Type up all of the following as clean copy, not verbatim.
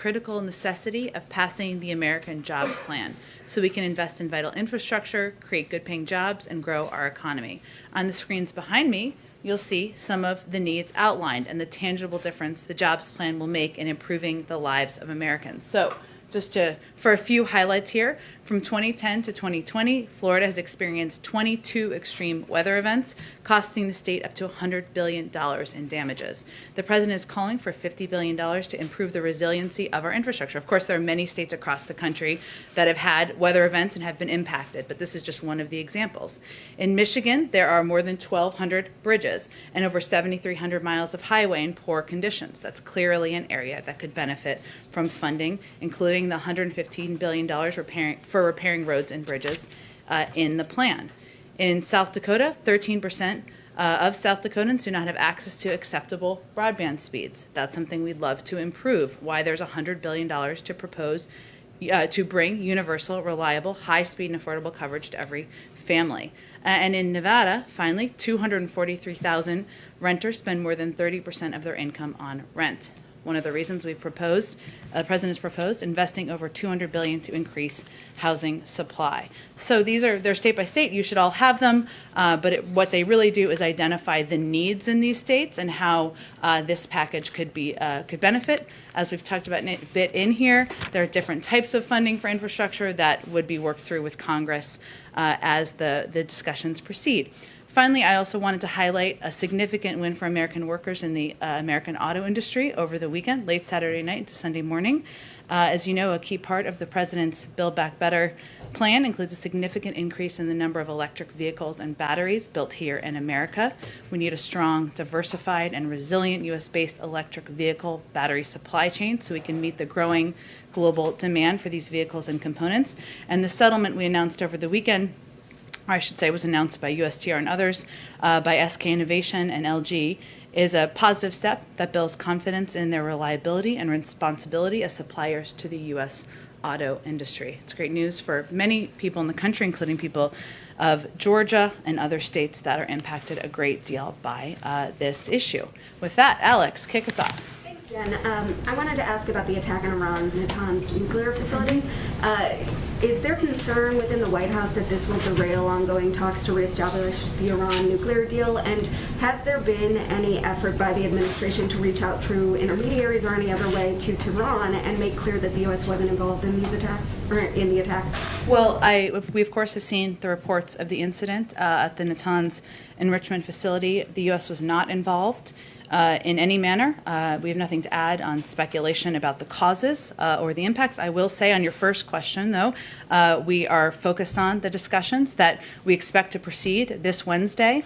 critical necessity of passing the American Jobs Plan so we can invest in vital infrastructure, create good-paying jobs, and grow our economy. On the screens behind me, you'll see some of the needs outlined and the tangible difference the jobs plan will make in improving the lives of Americans. So for a few highlights here, from 2010 to 2020, Florida has experienced 22 extreme weather events, costing the state up to $100 billion in damages. The president is calling for $50 billion to improve the resiliency of our infrastructure. Of course, there are many states across the country that have had weather events and have been impacted, but this is just one of the examples. In Michigan, there are more than 1,200 bridges and over 7,300 miles of highway in poor conditions. That's clearly an area that could benefit from funding, including the $115 billion for repairing roads and bridges in the plan. In South Dakota, 13% of South Dakotans do not have access to acceptable broadband speeds. That's something we'd love to improve. Why there's $100 billion to propose to bring universal, reliable, high-speed, and affordable coverage to every family. And in Nevada, finally, 243,000 renters spend more than 30% of their income on rent. One of the reasons the president has proposed investing over $200 billion to increase housing supply. So they're state by state. You should all have them, but what they really do is identify the needs in these states and how this package could benefit. As we've talked about a bit in here, there are different types of funding for infrastructure that would be worked through with Congress as the discussions proceed. Finally, I also wanted to highlight a significant win for American workers in the American auto industry over the weekend, late Saturday night into Sunday morning. As you know, a key part of the president's Build Back Better plan includes a significant increase in the number of electric vehicles and batteries built here in America. We need a strong, diversified, and resilient U.S.-based electric vehicle battery supply chain so we can meet the growing global demand for these vehicles and components. And the settlement we announced over the weekend, or I should say was announced by USTR and others, by SK Innovation and LG, is a positive step that builds confidence in their reliability and responsibility as suppliers to the U.S. auto industry. It's great news for many people in the country, including people of Georgia and other states that are impacted a great deal by this issue. With that, Alex, kick us off. Thanks, Jen. I wanted to ask about the attack on Iran's Natan's nuclear facility. Is there concern within the White House that this will derail ongoing talks to reestablish the Iran nuclear deal? And has there been any effort by the administration to reach out through intermediaries or any other way to Tehran and make clear that the U.S. wasn't involved in these attacks, or in the attack? Well, we of course have seen the reports of the incident at the Natanz enrichment facility. The U.S. was not involved in any manner. We have nothing to add on speculation about the causes or the impacts. I will say on your first question, though, we are focused on the discussions that we expect to proceed this Wednesday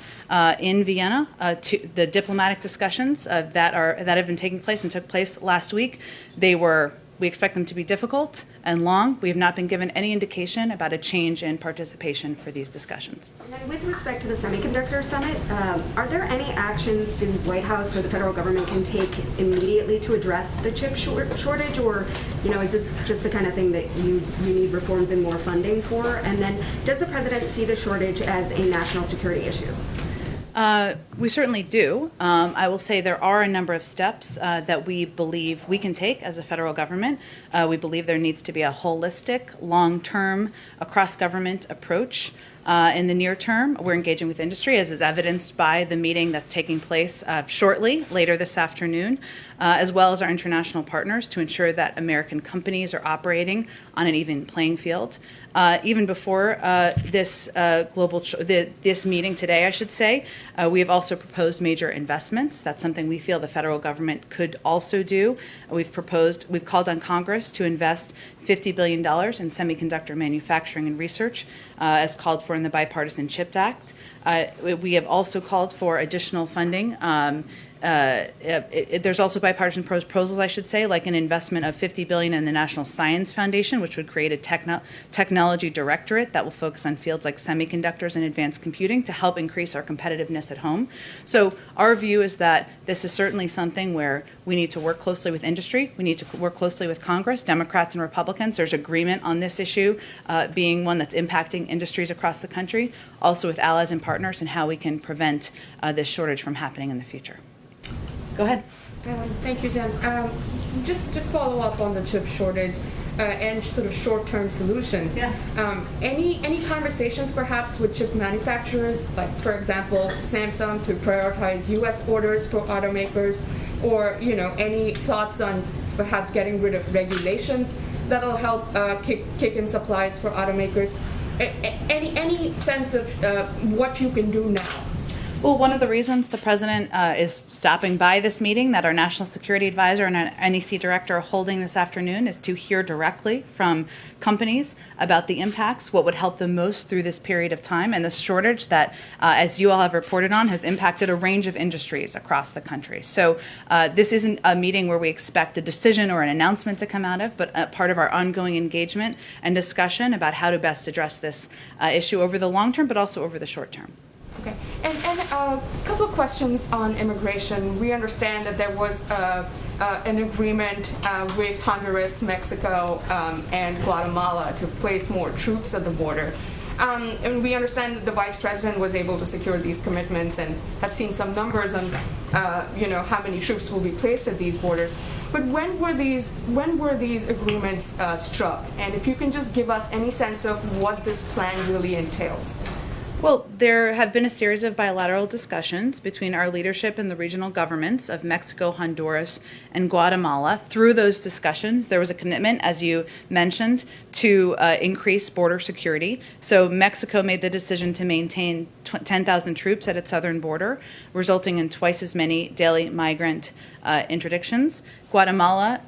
in Vienna. To the diplomatic discussions that have been taking place and took place last week. We expect them to be difficult and long. We have not been given any indication about a change in participation for these discussions. And then with respect to the semiconductor summit, are there any actions the White House or the federal government can take immediately to address the chip shortage, or is this just the kind of thing that you need reforms and more funding for? And then does the president see the shortage as a national security issue? We certainly do. I will say there are a number of steps that we believe we can take as a federal government. We believe there needs to be a holistic, long-term, across-government approach. In the near term, we're engaging with industry, as is evidenced by the meeting that's taking place shortly, later this afternoon, as well as our international partners to ensure that American companies are operating on an even playing field. Even before this meeting today, I should say, we have also proposed major investments. That's something we feel the federal government could also do. We've called on Congress to invest $50 billion in semiconductor manufacturing and research, as called for in the Bipartisan CHIPS Act. We have also called for additional funding. There's also bipartisan proposals, I should say, like an investment of $50 billion in the National Science Foundation, which would create a technology directorate that will focus on fields like semiconductors and advanced computing to help increase our competitiveness at home. So our view is that this is certainly something where we need to work closely with industry. We need to work closely with Congress, Democrats and Republicans. There's agreement on this issue being one that's impacting industries across the country, also with allies and partners, and how we can prevent this shortage from happening in the future. Go ahead. Thank you, Jen. Just to follow up on the chip shortage and sort of short-term solutions. Yeah. Any conversations perhaps with chip manufacturers, like for example, Samsung, to prioritize U.S. orders for automakers, or any thoughts on perhaps getting rid of regulations that'll help kick in supplies for automakers? Any sense of what you can do now? Well, one of the reasons the president is stopping by this meeting that our national security advisor and our NEC director are holding this afternoon is to hear directly from companies about the impacts, what would help them most through this period of time, and the shortage that, as you all have reported on, has impacted a range of industries across the country. So this isn't a meeting where we expect a decision or an announcement to come out of, but a part of our ongoing engagement and discussion about how to best address this issue over the long term, but also over the short term. Okay, and a couple of questions on immigration. We understand that there was an agreement with Honduras, Mexico, and Guatemala to place more troops at the border. And we understand that the vice president was able to secure these commitments and have seen some numbers on, how many troops will be placed at these borders. But when were these agreements struck? And if you can just give us any sense of what this plan really entails. Well, there have been a series of bilateral discussions between our leadership and the regional governments of Mexico, Honduras, and Guatemala. Through those discussions, there was a commitment, as you mentioned, to increase border security. So Mexico made the decision to maintain 10,000 troops at its southern border, resulting in twice as many daily migrant interdictions. Guatemala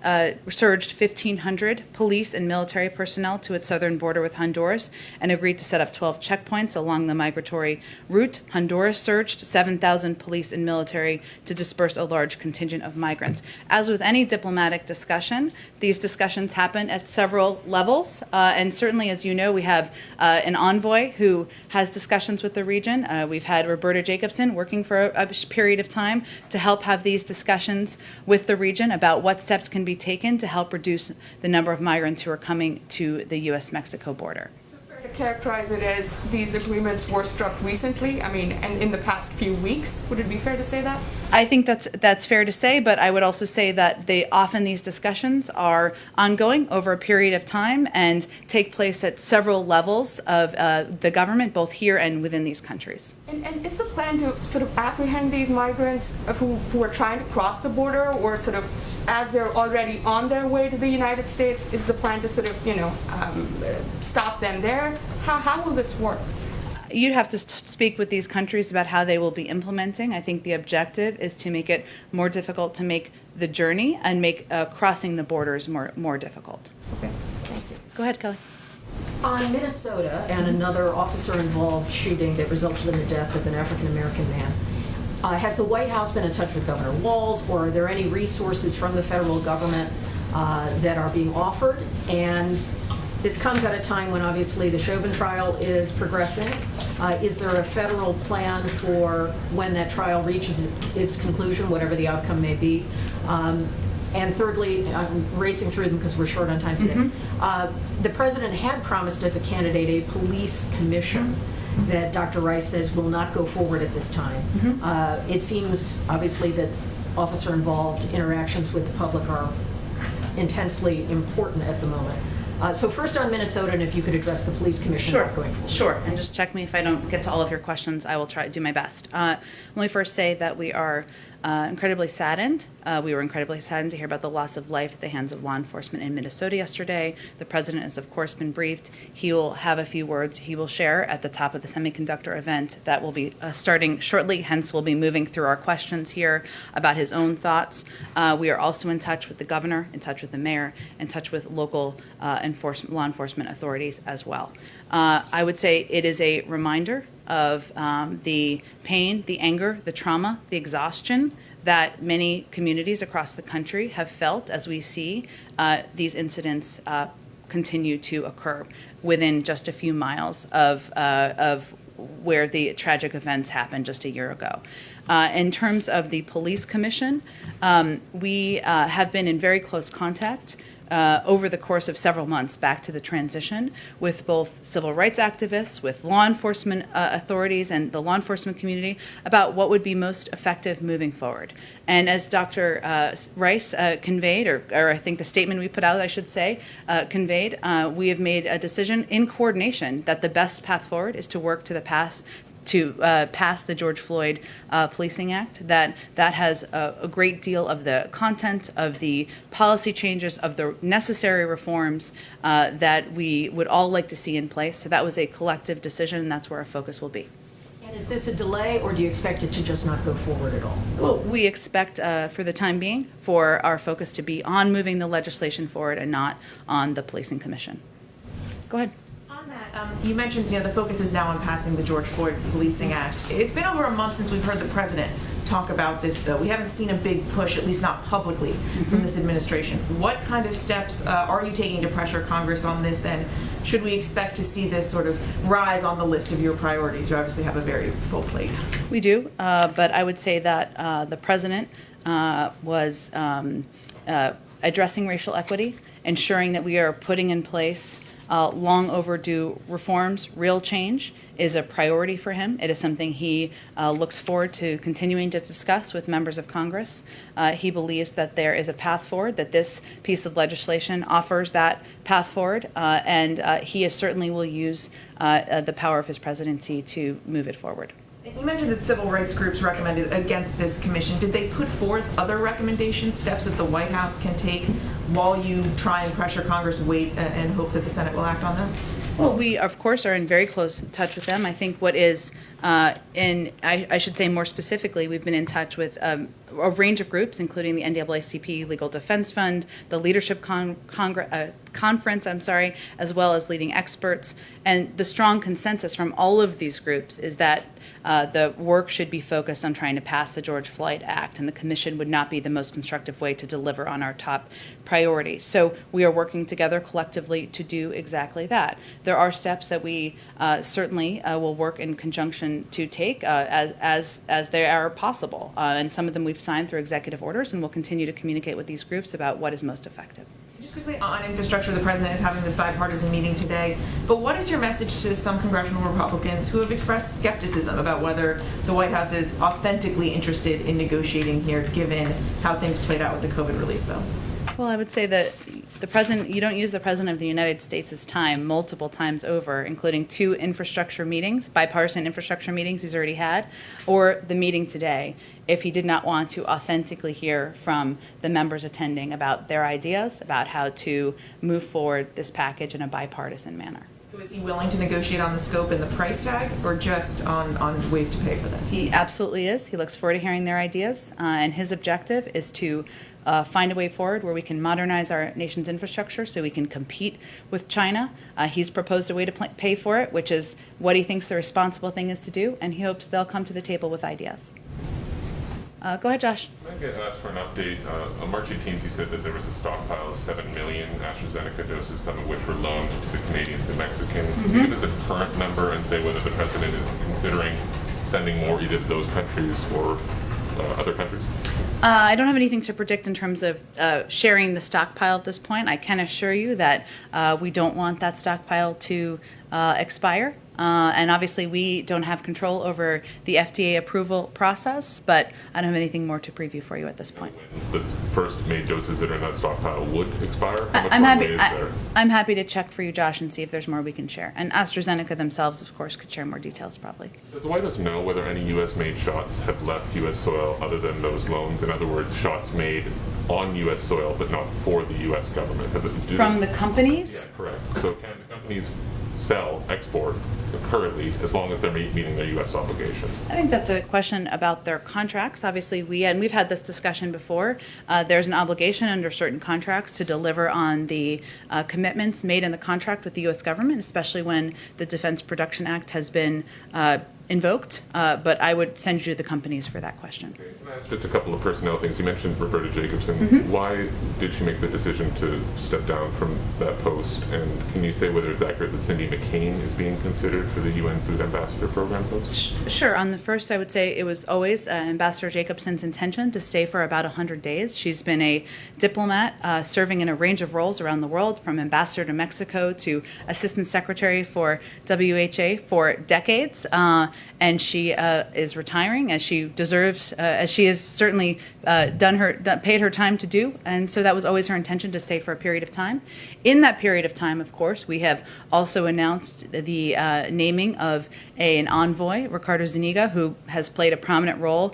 surged 1,500 police and military personnel to its southern border with Honduras and agreed to set up 12 checkpoints along the migratory route. Honduras surged 7,000 police and military to disperse a large contingent of migrants. As with any diplomatic discussion, these discussions happen at several levels. And certainly, as you know, we have an envoy who has discussions with the region. We've had Roberta Jacobson working for a period of time to help have these discussions with the region about what steps can be taken to help reduce the number of migrants who are coming to the U.S.-Mexico border. So fair to characterize it as these agreements were struck recently, and in the past few weeks? Would it be fair to say that? I think that's fair to say, but I would also say that often these discussions are ongoing over a period of time and take place at several levels of the government, both here and within these countries. And is the plan to sort of apprehend these migrants who are trying to cross the border, or sort of as they're already on their way to the United States, is the plan to sort of, stop them there? How will this work? You'd have to speak with these countries about how they will be implementing. I think the objective is to make it more difficult to make the journey and make crossing the borders more difficult. Okay, thank you. Go ahead, Kelly. On Minnesota and another officer-involved shooting that resulted in the death of an African-American man, has the White House been in touch with Governor Walz, or are there any resources from the federal government that are being offered? And this comes at a time when obviously the Chauvin trial is progressing. Is there a federal plan for when that trial reaches its conclusion, whatever the outcome may be? And thirdly, I'm racing through them because we're short on time today. Mm-hmm. The president had promised as a candidate a police commission that Dr. Rice says will not go forward at this time. Mm-hmm. It seems obviously that officer-involved interactions with the public are intensely important at the moment. So first on Minnesota, and if you could address the police commission going forward. Sure, and just check me if I don't get to all of your questions. I will try to do my best. Let me first say that we are incredibly saddened. We were incredibly saddened to hear about the loss of life at the hands of law enforcement in Minnesota yesterday. The president has, of course, been briefed. He will have a few words he will share at the top of the semiconductor event that will be starting shortly. Hence, we'll be moving through our questions here about his own thoughts. We are also in touch with the governor, in touch with the mayor, in touch with local law enforcement authorities as well. I would say it is a reminder of the pain, the anger, the trauma, the exhaustion that many communities across the country have felt as we see these incidents continue to occur within just a few miles of where the tragic events happened just a year ago. In terms of the police commission, we have been in very close contact over the course of several months back to the transition with both civil rights activists, with law enforcement authorities and the law enforcement community about what would be most effective moving forward. And as Dr. Rice conveyed, or I think the statement we put out, I should say, conveyed, we have made a decision in coordination that the best path forward is to work to pass the George Floyd Policing Act. That has a great deal of the content, of the policy changes, of the necessary reforms that we would all like to see in place. So that was a collective decision, and that's where our focus will be. And is this a delay, or do you expect it to just not go forward at all? Well, we expect, for the time being, for our focus to be on moving the legislation forward and not on the Policing Commission. Go ahead. You mentioned, the focus is now on passing the George Floyd Policing Act. It's been over a month since we've heard the president talk about this, though. We haven't seen a big push, at least not publicly, from this administration. What kind of steps are you taking to pressure Congress on this, and should we expect to see this sort of rise on the list of your priorities? You obviously have a very full plate. We do, but I would say that the president was addressing racial equity, ensuring that we are putting in place long overdue reforms. Real change is a priority for him. It is something he looks forward to continuing to discuss with members of Congress. He believes that there is a path forward, that this piece of legislation offers that path forward, and he certainly will use the power of his presidency to move it forward. You mentioned that civil rights groups recommended against this commission. Did they put forth other recommendations, steps that the White House can take while you try and pressure Congress, wait, and hope that the Senate will act on them? Well, we, of course, are in very close touch with them. I think what is, I should say more specifically, we've been in touch with a range of groups, including the NAACP Legal Defense Fund, the Leadership Conference, as well as leading experts. And the strong consensus from all of these groups is that the work should be focused on trying to pass the George Floyd Act, and the commission would not be the most constructive way to deliver on our top priorities. So we are working together collectively to do exactly that. There are steps that we certainly will work in conjunction to take as they are possible, and some of them we've signed through executive orders, and we'll continue to communicate with these groups about what is most effective. Just quickly on infrastructure, the president is having this bipartisan meeting today, but what is your message to some congressional Republicans who have expressed skepticism about whether the White House is authentically interested in negotiating here, given how things played out with the COVID relief bill? Well, I would say that the president, you don't use the president of the United States' time multiple times over, including 2 infrastructure meetings, bipartisan infrastructure meetings he's already had, or the meeting today, if he did not want to authentically hear from the members attending about their ideas about how to move forward this package in a bipartisan manner. So is he willing to negotiate on the scope and the price tag, or just on ways to pay for this? He absolutely is. He looks forward to hearing their ideas, and his objective is to find a way forward where we can modernize our nation's infrastructure so we can compete with China. He's proposed a way to pay for it, which is what he thinks the responsible thing is to do, and he hopes they'll come to the table with ideas. Go ahead, Josh. I get asked for an update. On March 18th, you said that there was a stockpile of 7 million AstraZeneca doses, some of which were loaned to the Canadians and Mexicans. Can you give us a current number and say whether the president is considering sending more either to those countries or other countries? I don't have anything to predict in terms of sharing the stockpile at this point. I can assure you that we don't want that stockpile to expire. And obviously, we don't have control over the FDA approval process, but I don't have anything more to preview for you at this point. When the first May doses that are in that stockpile would expire? How much I'm more happy. is there? I'm happy to check for you, Josh, and see if there's more we can share. And AstraZeneca themselves, of course, could share more details probably. Does the White House know whether any U.S.-made shots have left U.S. soil other than those loans? In other words, shots made on U.S. soil but not for the U.S. government? From the companies? Yeah, correct. So can the companies sell, export currently as long as they're meeting their U.S. obligations? I think that's a question about their contracts. Obviously, we've had this discussion before. There's an obligation under certain contracts to deliver on the commitments made in the contract with the U.S. government, especially when the Defense Production Act has been invoked, but I would send you to the companies for that question. Okay, can I ask just a couple of personnel things? You mentioned Roberta Jacobson. Why did she make the decision to step down from that post? And can you say whether it's accurate that Cindy McCain is being considered for the UN Food Ambassador Program post? Sure. On the first, I would say it was always Ambassador Jacobson's intention to stay for about 100 days. She's been a diplomat serving in a range of roles around the world, from ambassador to Mexico to assistant secretary for WHA for decades. And she is retiring, as she deserves, as she has certainly paid her time to do. And so that was always her intention, to stay for a period of time. In that period of time, of course, we have also announced the naming of an envoy, Ricardo Zuniga, who has played a prominent role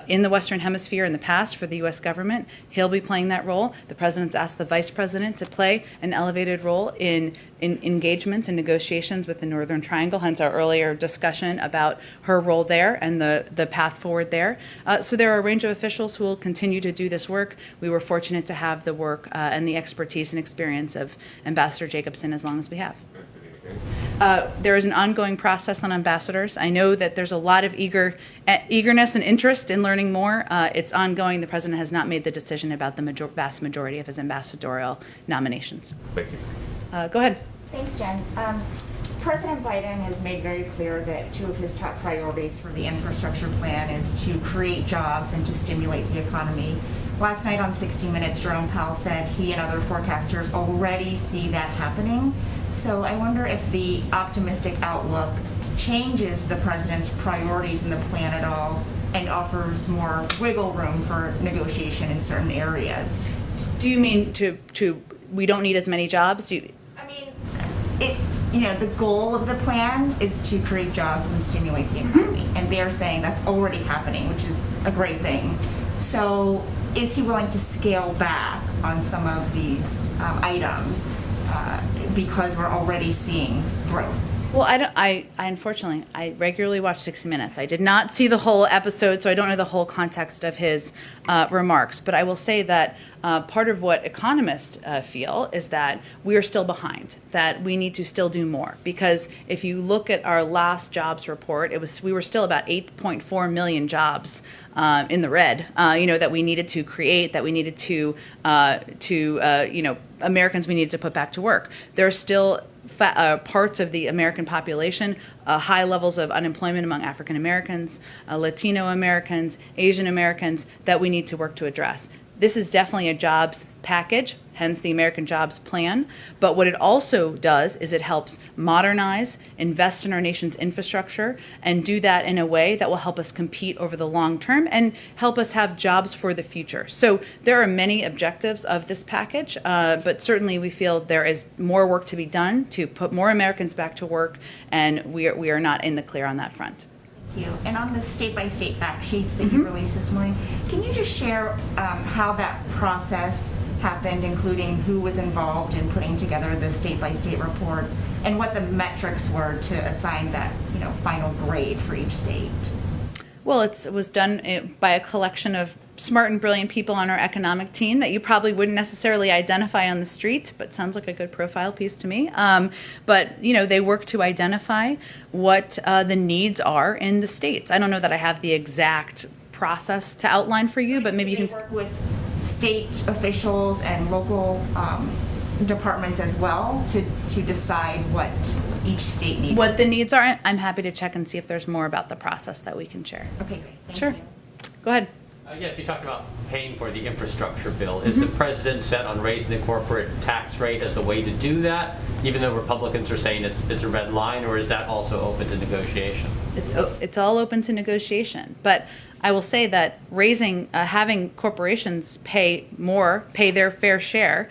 in the Western Hemisphere in the past for the U.S. government. He'll be playing that role. The president's asked the vice president to play an elevated role in engagements and negotiations with the Northern Triangle, hence our earlier discussion about her role there and the path forward there. So there are a range of officials who will continue to do this work. We were fortunate to have the work and the expertise and experience of Ambassador Jacobson as long as we have. There is an ongoing process on ambassadors. I know that there's a lot of eagerness and interest in learning more. It's ongoing. The president has not made the decision about the vast majority of his ambassadorial nominations. Thank you. Go ahead. Thanks, Jen. President Biden has made very clear that two of his top priorities for the infrastructure plan is to create jobs and to stimulate the economy. Last night on 60 Minutes, Jerome Powell said he and other forecasters already see that happening. So I wonder if the optimistic outlook changes the president's priorities in the plan at all and offers more wiggle room for negotiation in certain areas. Do you mean we don't need as many jobs? The goal of the plan is to create jobs and stimulate the economy. And they're saying that's already happening, which is a great thing. So is he willing to scale back on some of these items because we're already seeing growth? Well, I unfortunately, I regularly watch 60 Minutes. I did not see the whole episode, so I don't know the whole context of his remarks. But I will say that part of what economists feel is that we are still behind, that we need to still do more. Because if you look at our last jobs report, we were still about 8.4 million jobs in the red, that we needed to create, that we needed to Americans we needed to put back to work. There are still parts of the American population, high levels of unemployment among African Americans, Latino Americans, Asian Americans, that we need to work to address. This is definitely a jobs package, hence the American Jobs Plan. But what it also does is it helps modernize, invest in our nation's infrastructure, and do that in a way that will help us compete over the long term and help us have jobs for the future. So there are many objectives of this package, but certainly we feel there is more work to be done to put more Americans back to work, and we are not in the clear on that front. You. And on the state-by-state fact sheets that you released this morning, can you just share how that process happened, including who was involved in putting together the state-by-state reports and what the metrics were to assign that final grade for each state? Well, it was done by a collection of smart and brilliant people on our economic team that you probably wouldn't necessarily identify on the street, but sounds like a good profile piece to me. But they work to identify what the needs are in the states. I don't know that I have the exact process to outline for you, but maybe you can work with state officials and local departments as well to decide what each state needs. What the needs are. I'm happy to check and see if there's more about the process that we can share. Okay, great. Thank Sure. you. Go ahead. Yes, you talked about paying for the infrastructure bill. Is the president set on raising the corporate tax rate as the way to do that, even though Republicans are saying it's a red line, or is that also open to negotiation? It's all open to negotiation, but I will say that having corporations pay their fair share,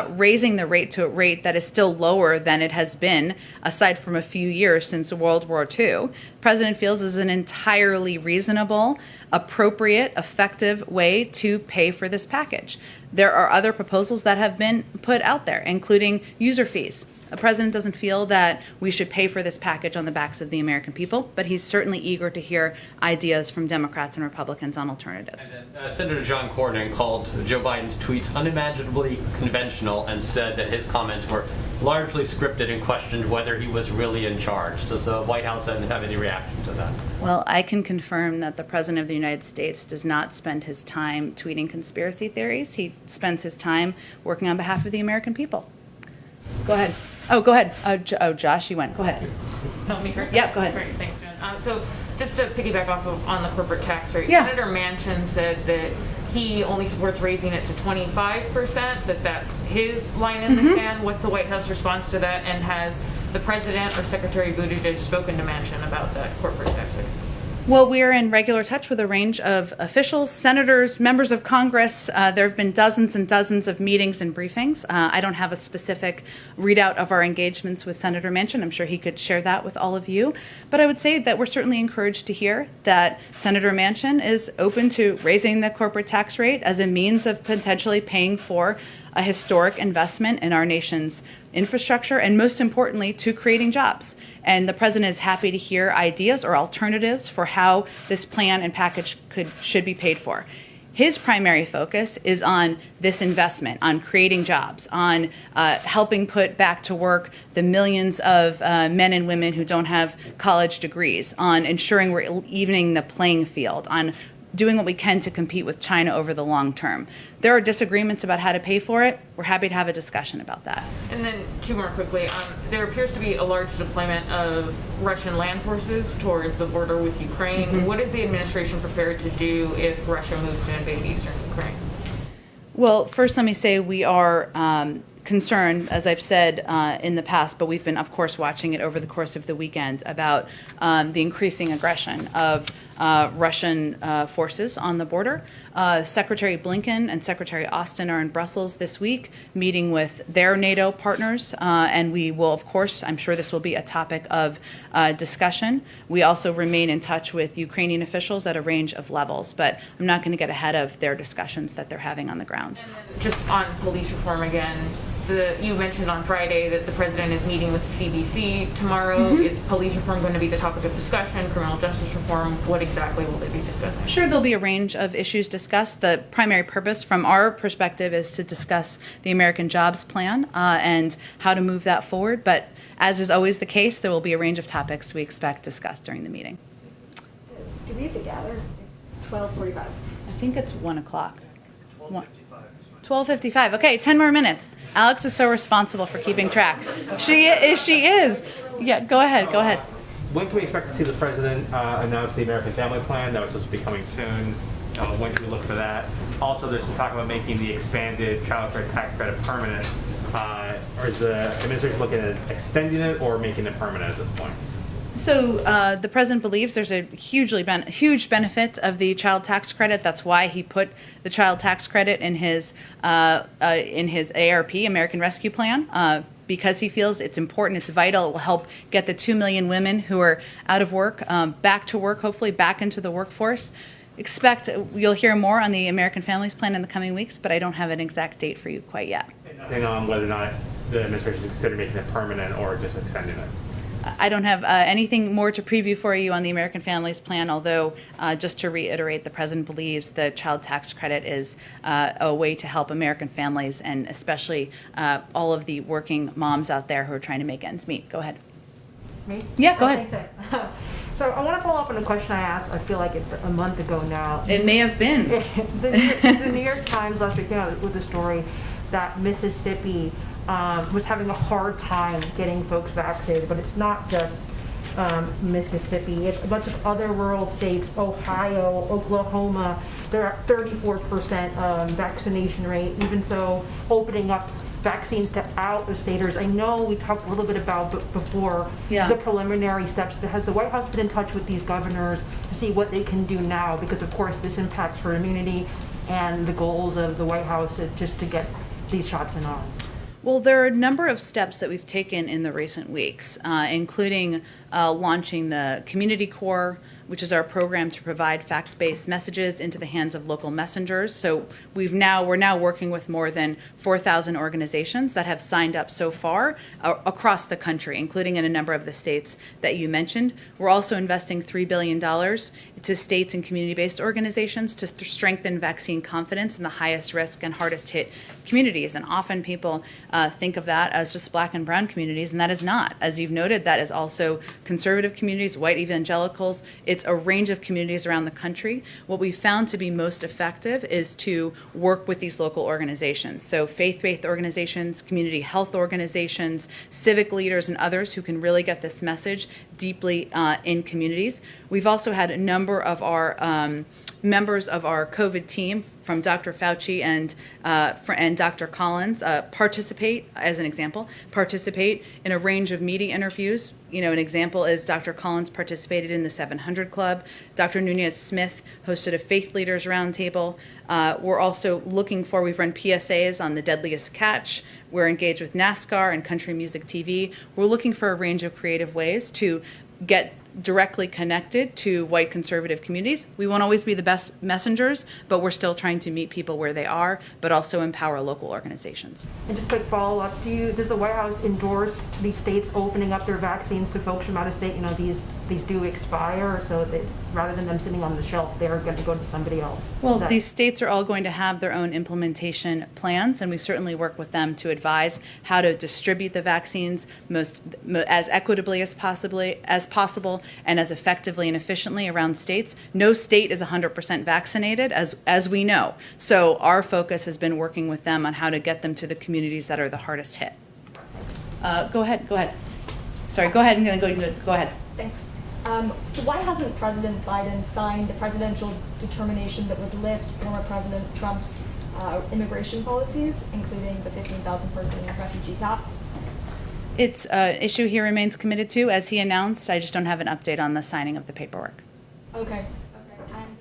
raising the rate to a rate that is still lower than it has been, aside from a few years since World War II, the president feels is an entirely reasonable, appropriate, effective way to pay for this package. There are other proposals that have been put out there, including user fees. The president doesn't feel that we should pay for this package on the backs of the American people, but he's certainly eager to hear ideas from Democrats and Republicans on alternatives. And then, Senator John Cornyn called Joe Biden's tweets unimaginably conventional and said that his comments were largely scripted and questioned whether he was really in charge. Does the White House have any reaction to that? Well, I can confirm that the President of the United States does not spend his time tweeting conspiracy theories. He spends his time working on behalf of the American people. Go ahead. Oh, go ahead. Josh, you went. Go ahead. Help me first? Yep, go ahead. Great, thanks, Jen. So just to piggyback off of on the corporate tax rate, Yeah. Senator Manchin said that he only supports raising it to 25%, that that's his line in the sand. What's the White House response to that? And has the President or Secretary Buttigieg spoken to Manchin about that corporate tax rate? Well, we are in regular touch with a range of officials, senators, members of Congress. There have been dozens and dozens of meetings and briefings. I don't have a specific readout of our engagements with Senator Manchin. I'm sure he could share that with all of you. But I would say that we're certainly encouraged to hear that Senator Manchin is open to raising the corporate tax rate as a means of potentially paying for a historic investment in our nation's infrastructure, and most importantly, to creating jobs. And the president is happy to hear ideas or alternatives for how this plan and package should be paid for. His primary focus is on this investment, on creating jobs, on helping put back to work the millions of men and women who don't have college degrees, on ensuring we're evening the playing field, on doing what we can to compete with China over the long term. There are disagreements about how to pay for it. We're happy to have a discussion about that. And then two more quickly. There appears to be a large deployment of Russian land forces towards the border with Ukraine. What is the administration prepared to do if Russia moves to invade eastern Ukraine? Well, first let me say we are concerned, as I've said in the past, but we've been, of course, watching it over the course of the weekend about the increasing aggression of Russian forces on the border. Secretary Blinken and Secretary Austin are in Brussels this week, meeting with their NATO partners, and we will, of course, I'm sure this will be a topic of discussion. We also remain in touch with Ukrainian officials at a range of levels, but I'm not going to get ahead of their discussions that they're having on the ground. And then just on police reform again, you mentioned on Friday that the president is meeting with the CBC tomorrow. Is police reform going to be the topic of discussion? Criminal justice reform? What exactly will they be discussing? Sure, there'll be a range of issues discussed. The primary purpose from our perspective is to discuss the American Jobs Plan and how to move that forward. But as is always the case, there will be a range of topics we expect discussed during the meeting. Do we have to gather? It's 12:45. I think it's 1 o'clock. 12:55. Okay, 10 more minutes. Alex is so responsible for keeping track. She is. Yeah, go ahead. When can we expect to see the president announce the American Family Plan that was supposed to be coming soon? When can we look for that? Also, there's some talk about making the expanded child care tax credit permanent. Or is the administration looking at extending it or making it permanent at this point? So the president believes there's a huge benefit of the child tax credit. That's why he put the child tax credit in his ARP, American Rescue Plan, because he feels it's important, it's vital. It will help get the 2 million women who are out of work back to work, hopefully back into the workforce. You'll hear more on the American Families Plan in the coming weeks, but I don't have an exact date for you quite yet. Nothing on whether or not the administration is considering making it permanent or just extending it. I don't have anything more to preview for you on the American Families Plan, although just to reiterate, the president believes the child tax credit is a way to help American families and especially all of the working moms out there who are trying to make ends meet. Go ahead. Me? Yeah, go Okay, ahead. So I want to follow up on a question I asked, I feel like it's a month ago now. It may have been. The New York Times last week came out with a story that Mississippi was having a hard time getting folks vaccinated, but it's not just Mississippi. It's a bunch of other rural states, Ohio, Oklahoma. They're at 34% vaccination rate. Even so, opening up vaccines to out-of-staters. I know we talked a little bit about before the preliminary steps, but has the White House been in touch with these governors to see what they can do now? Because of course this impacts herd immunity and the goals of the White House just to get these shots in on. Well, there are a number of steps that we've taken in the recent weeks, including launching the Community Corps, which is our program to provide fact-based messages into the hands of local messengers. So we're now working with more than 4,000 organizations that have signed up so far across the country, including in a number of the states that you mentioned. We're also investing $3 billion to states and community-based organizations to strengthen vaccine confidence in the highest risk and hardest hit communities. And often people think of that as just Black and brown communities, and that is not. As you've noted, that is also conservative communities, white evangelicals. It's a range of communities around the country. What we found to be most effective is to work with these local organizations. So faith-based organizations, community health organizations, civic leaders, and others who can really get this message deeply in communities. We've also had a number of our members of our COVID team, from Dr. Fauci and Dr. Collins, participate in a range of media interviews. You know, an example is Dr. Collins participated in the 700 Club. Dr. Nunez-Smith hosted a faith leaders roundtable. We're also we've run PSAs on the deadliest catch. We're engaged with NASCAR and Country Music TV. We're looking for a range of creative ways to get directly connected to white conservative communities. We won't always be the best messengers, but we're still trying to meet people where they are, but also empower local organizations. And just a quick follow-up, does the White House endorse these states opening up their vaccines to folks from out of state? You know, these do expire, so that rather than them sitting on the shelf, they're going to go to somebody else. Well, these states are all going to have their own implementation plans, and we certainly work with them to advise how to distribute the vaccines as equitably as possible and as effectively and efficiently around states. No state is 100% vaccinated, as we know. So our focus has been working with them on how to get them to the communities that are the hardest hit. Go ahead. Sorry, go ahead and then go ahead. Thanks. So why hasn't President Biden signed the presidential determination that would lift former President Trump's immigration policies, including the 15,000 person refugee cap? It's an issue he remains committed to, as he announced. I just don't have an update on the signing of the paperwork. Okay. And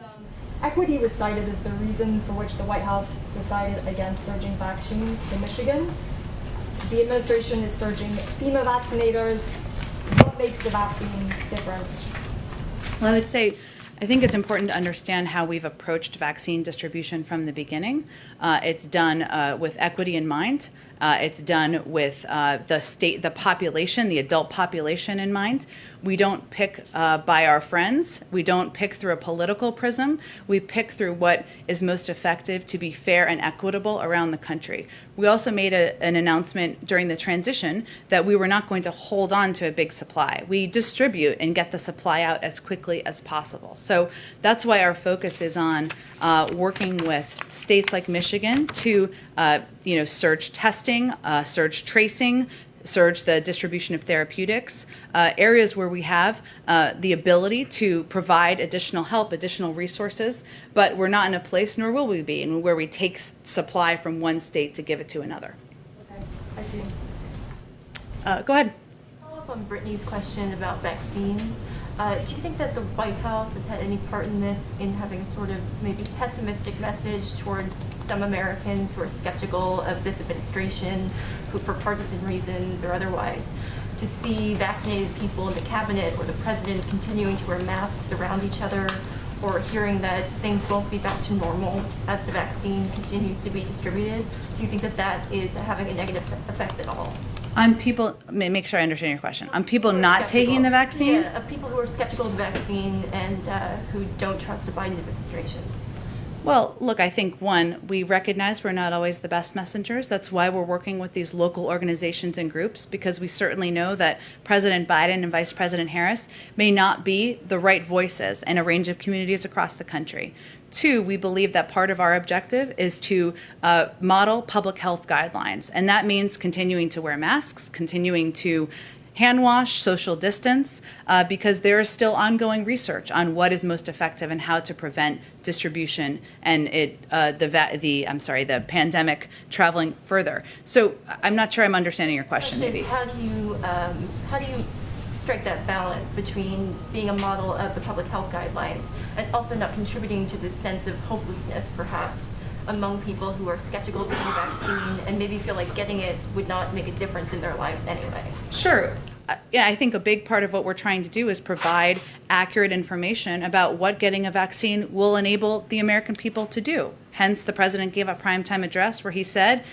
equity was cited as the reason for which the White House decided against surging vaccines to Michigan. The administration is surging FEMA vaccinators. What makes the vaccine different? Well, I think it's important to understand how we've approached vaccine distribution from the beginning. It's done with equity in mind. It's done with the population, the adult population in mind. We don't pick by our friends. We don't pick through a political prism. We pick through what is most effective to be fair and equitable around the country. We also made an announcement during the transition that we were not going to hold on to a big supply. We distribute and get the supply out as quickly as possible. So that's why our focus is on working with states like Michigan to surge testing, surge tracing, surge the distribution of therapeutics, areas where we have the ability to provide additional help, additional resources, but we're not in a place, nor will we be, where we take supply from one state to give it to another. Okay, I see. Go ahead. Follow up on Brittany's question about vaccines. Do you think that the White House has had any part in this, in having a sort of maybe pessimistic message towards some Americans who are skeptical of this administration, who for partisan reasons or otherwise, to see vaccinated people in the cabinet or the president continuing to wear masks around each other, or hearing that things won't be back to normal as the vaccine continues to be distributed? Do you think that that is having a negative effect at all? On people, make sure I understand your question. On people not taking the vaccine? Yeah, people who are skeptical of the vaccine and who don't trust the Biden administration. Well, look, I think, one, we recognize we're not always the best messengers. That's why we're working with these local organizations and groups, because we certainly know that President Biden and Vice President Harris may not be the right voices in a range of communities across the country. Two, we believe that part of our objective is to model public health guidelines, and that means continuing to wear masks, continuing to hand wash, social distance, because there is still ongoing research on what is most effective and how to prevent distribution and the pandemic traveling further. So I'm not sure I'm understanding your question. Maybe. How do you strike that balance between being a model of the public health guidelines and also not contributing to this sense of hopelessness, perhaps, among people who are skeptical of the vaccine and maybe feel like getting it would not make a difference in their lives anyway? Sure. yeah, I think a big part of what we're trying to do is provide accurate information about what getting a vaccine will enable the American people to do. Hence, the president gave a primetime address where he said,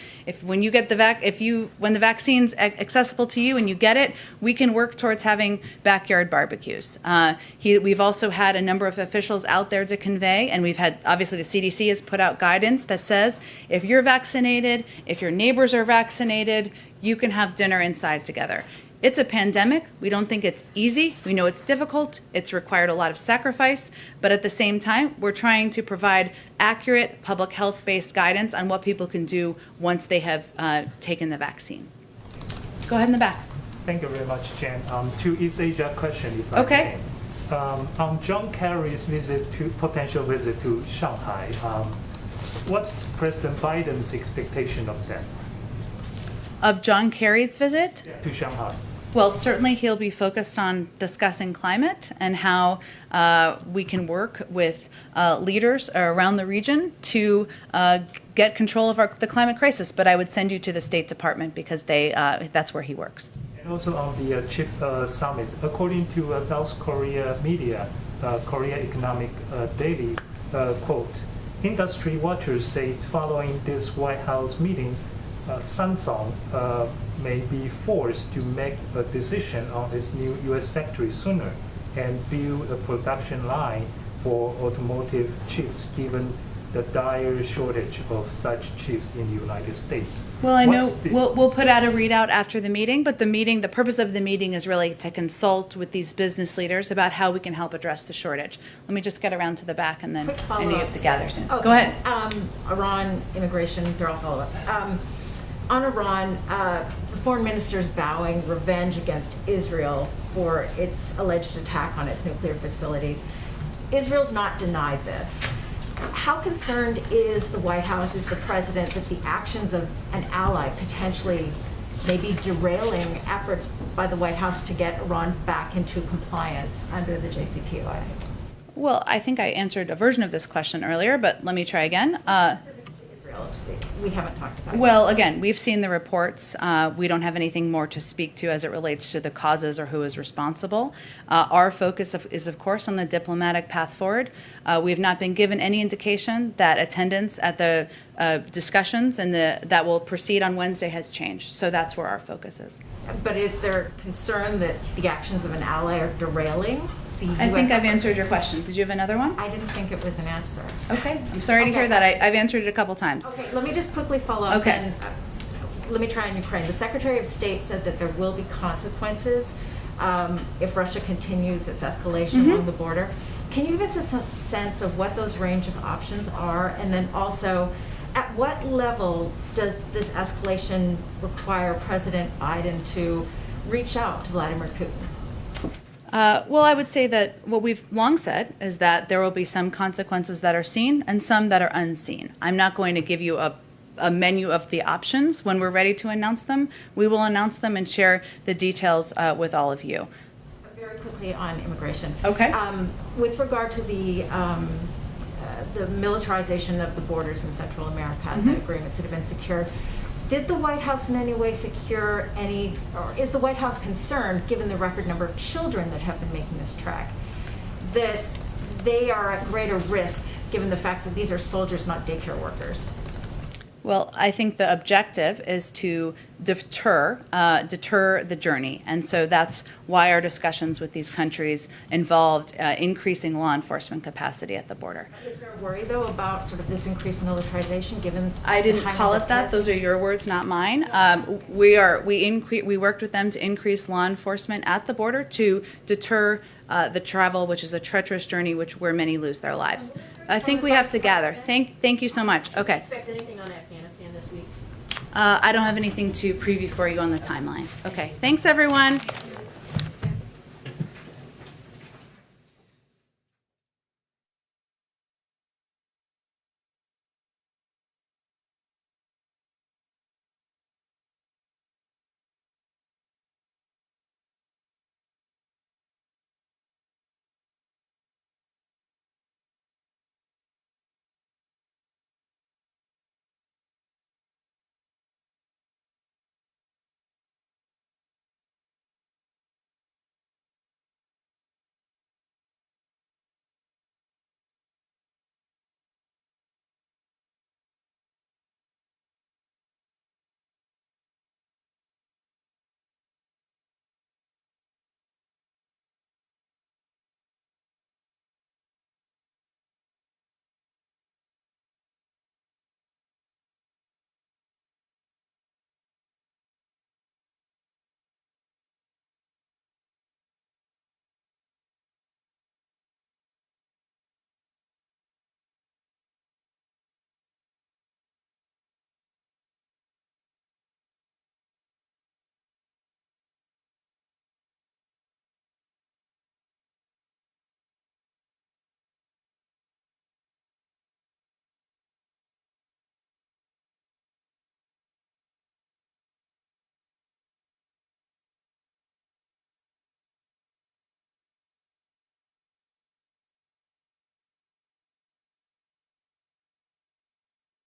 when the vaccine's accessible to you and you get it, we can work towards having backyard barbecues. We've also had a number of officials out there to convey, and we've had, obviously the CDC has put out guidance that says, if you're vaccinated, if your neighbors are vaccinated, you can have dinner inside together. It's a pandemic. We don't think it's easy. We know it's difficult. It's required a lot of sacrifice. But at the same time, we're trying to provide accurate public health-based guidance on what people can do once they have taken the vaccine. Go ahead in the back. Thank you very much, Jen. To East Asia question, if I Okay. may. On John Kerry's potential visit to Shanghai, what's President Biden's expectation of that? Of John Kerry's visit? To Shanghai. Well, certainly he'll be focused on discussing climate and how we can work with leaders around the region to get control of the climate crisis. But I would send you to the State Department because that's where he works. And also on the CHIP summit, according to South Korea media, Korea Economic Daily, quote, industry watchers say following this White House meeting, Samsung may be forced to make a decision on its new U.S. factory sooner and build a production line for automotive chips, given the dire shortage of such chips in the United States. Well, I know we'll put out a readout after the meeting, but the purpose of the meeting is really to consult with these business leaders about how we can help address the shortage. Let me just get around to the back, and then I know you have to gather soon. Okay. Go ahead. Iran, immigration, they're all follow-ups. On Iran, the foreign minister is vowing revenge against Israel for its alleged attack on its nuclear facilities. Israel's not denied this. How concerned is the White House, is the president, that the actions of an ally potentially may be derailing efforts by the White House to get Iran back into compliance under the JCPOA? Well, I think I answered a version of this question earlier, but let me try again. We haven't talked about it. Well, again, we've seen the reports. We don't have anything more to speak to as it relates to the causes or who is responsible. Our focus is, of course, on the diplomatic path forward. We have not been given any indication that attendance at the discussions and that will proceed on Wednesday has changed. So that's where our focus is. But is there concern that the actions of an ally are derailing the U.S. I think I've efforts? answered your question. Did you have another one? I didn't think it was an answer. Okay. I'm sorry to hear that. I've answered it a couple times. Okay, let me just quickly follow up. Okay. And, let me try on Ukraine. The Secretary of State said that there will be consequences if Russia continues its escalation along the border. Can you give us a sense of what those range of options are? And then also, at what level does this escalation require President Biden to reach out to Vladimir Putin? Well, I would say that what we've long said is that there will be some consequences that are seen and some that are unseen. I'm not going to give you a menu of the options. When we're ready to announce them, we will announce them and share the details with all of you. Very quickly on immigration. Okay. With regard to the militarization of the borders in Central America and the agreements that have been secured, did the White House in any way secure any, or is the White House concerned, given the record number of children that have been making this trek, that they are at greater risk given the fact that these are soldiers, not daycare workers? Well, I think the objective is to deter the journey. And so that's why our discussions with these countries involved increasing law enforcement capacity at the border. Is there a worry, though, about sort of this increased militarization given I didn't call it that. Those are your words, not mine. We worked with them to increase law enforcement at the border to deter the travel, which is a treacherous journey where many lose their lives. I think we have to gather. Thank you so much. Okay. Do you expect anything on Afghanistan this week? I don't have anything to preview for you on the timeline. Okay. Thanks, everyone.